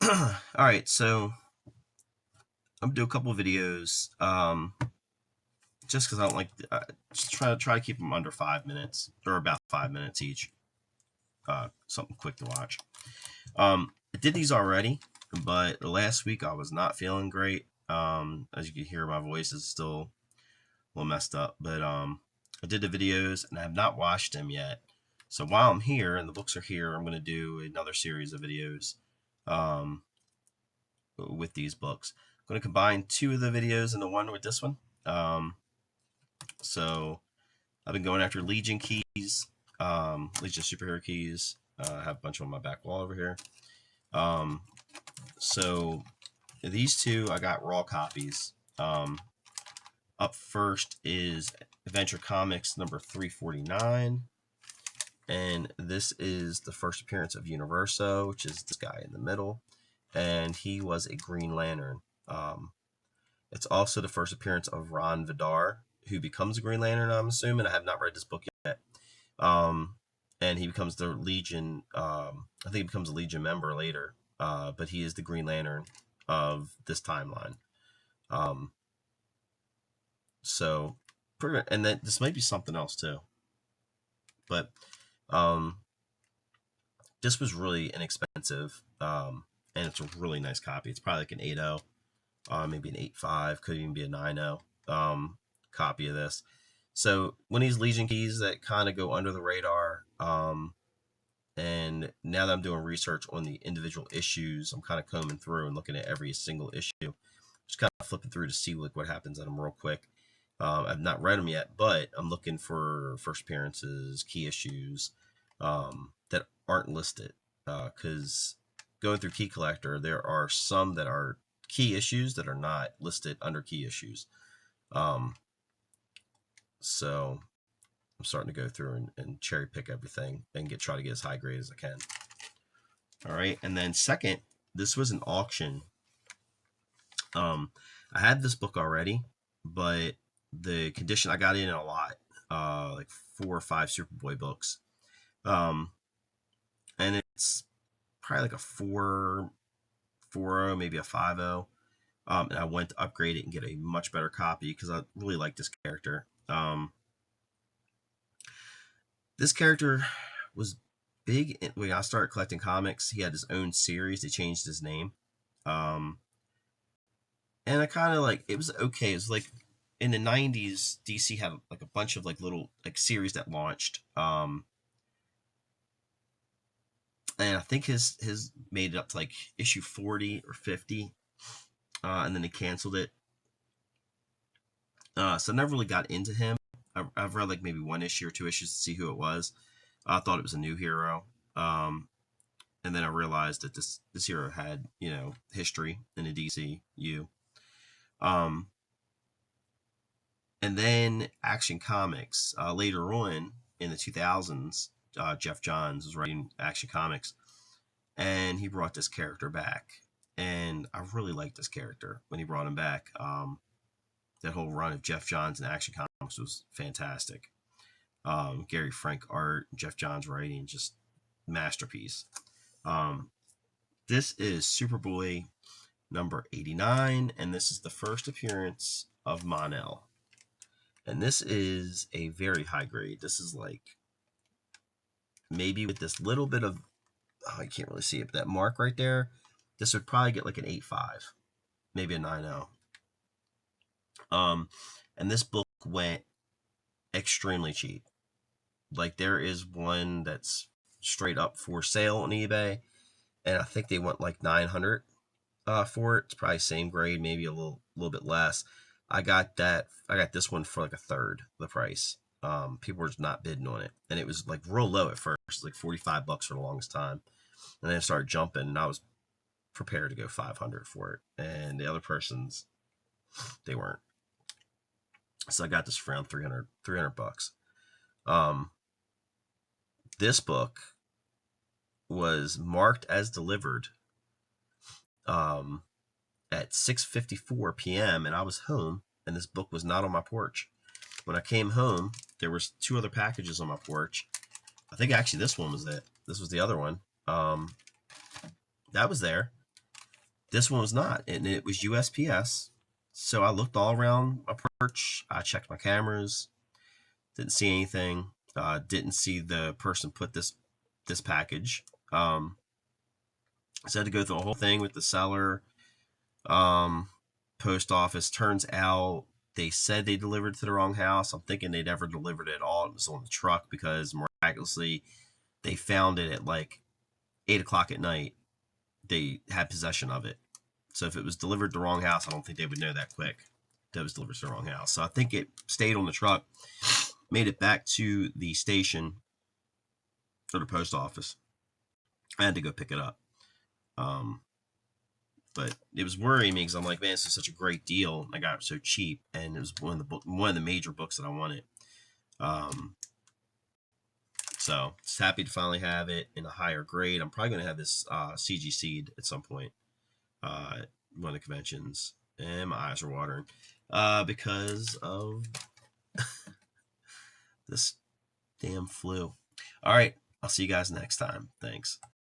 Alright, so I'm gonna do a couple of videos, just because I don't like, just try to keep them under 5 minutes, or about 5 minutes each. Something quick to watch. I did these already, but last week I was not feeling great. As you can hear, my voice is still a little messed up, but I did the videos and I have not watched them yet. So while I'm here and the books are here, I'm going to do another series of videos um, with these books. I'm going to combine two of the videos into one with this one. So I've been going after Legion keys, Legion superhero keys. I have a bunch on my back wall over here. So these two, I got raw copies. Up first is Adventure Comics number 349. And this is the first appearance of Universo, which is this guy in the middle. And he was a Green Lantern. It's also the first appearance of Ron Vidar, who becomes a Green Lantern, I'm assuming. I have not read this book yet. And he becomes the Legion, I think he becomes a Legion member later. But he is the Green Lantern of this timeline. So, and then this might be something else too. But this was really inexpensive, and it's a really nice copy. It's probably like an 8.0, maybe an 8.5, could even be a 9.0 copy of this. So when these Legion keys that kind of go under the radar, and now that I'm doing research on the individual issues, I'm kind of combing through and looking at every single issue, just kind of flipping through to see like what happens in them real quick. I've not read them yet, but I'm looking for first appearances, key issues that aren't listed. Because going through Key Collector, there are some that are key issues that are not listed under key issues. So I'm starting to go through and cherry pick everything and try to get as high grade as I can. All right, and then second, this was an auction. I had this book already, but the condition, I got in a lot, like 4 or 5 Superboy books, and it's probably like a 4.0, maybe a 5.0. And I went to upgrade it and get a much better copy because I really like this character. This character was big when I started collecting comics. He had his own series. They changed his name, and I kind of like, it was okay. It was like in the 90s, DC had like a bunch of like little like series that launched. And I think his made it up to like issue 40 or 50, and then they canceled it. So I never really got into him. I've read like maybe 1 issue or 2 issues to see who it was. I thought it was a new hero, and then I realized that this hero had, history in the DCU. And then Action Comics, later on in the 2000s, Jeff Johns was writing Action Comics, and he brought this character back. And I really liked this character when he brought him back. That whole run of Jeff Johns and Action Comics was fantastic. Gary Frank art, Jeff Johns writing, just masterpiece. This is Superboy number 89, and this is the first appearance of Mon-El. And this is a very high grade. This is like, maybe with this little bit of, I can't really see it, but that mark right there, this would probably get like an 8.5, maybe a 9.0. And this book went extremely cheap. Like, there is one that's straight up for sale on eBay, and I think they went like 900 for it. It's probably same grade, maybe a little bit less. I got this one for like a third the price. People were just not bidding on it, and it was like real low at first, like $45 for the longest time, and then it started jumping, and I was prepared to go 500 for it, and the other persons, they weren't. So I got this for around 300 bucks. This book was marked as delivered at 6:54 p.m. and I was home, and this book was not on my porch. When I came home, there was 2 other packages on my porch. I think actually this one was it. This was the other one. That was there, This one was not, and it was USPS. So I looked all around my perch. I checked my cameras, didn't see anything. Didn't see the person put this package. So I had to go through the whole thing with the seller. Um, Post office. Turns out they said they delivered to the wrong house. I'm thinking they never delivered it at all. It was on the truck because miraculously they found it at like 8 o'clock at night. They had possession of it. So if it was delivered to the wrong house, I don't think they would know that quick that it was delivered to the wrong house. So I think it stayed on the truck, made it back to the station or the post office. I had to go pick it up. Um, but it was worrying me because I'm like, man, this is such a great deal. I got it so cheap, and it was one of the major books that I wanted. Um, so just happy to finally have it in a higher grade. I'm probably going to have this CGC'd at some point. One of the conventions, and my eyes are watering because of this damn flu. All right, I'll see you guys next time. Thanks.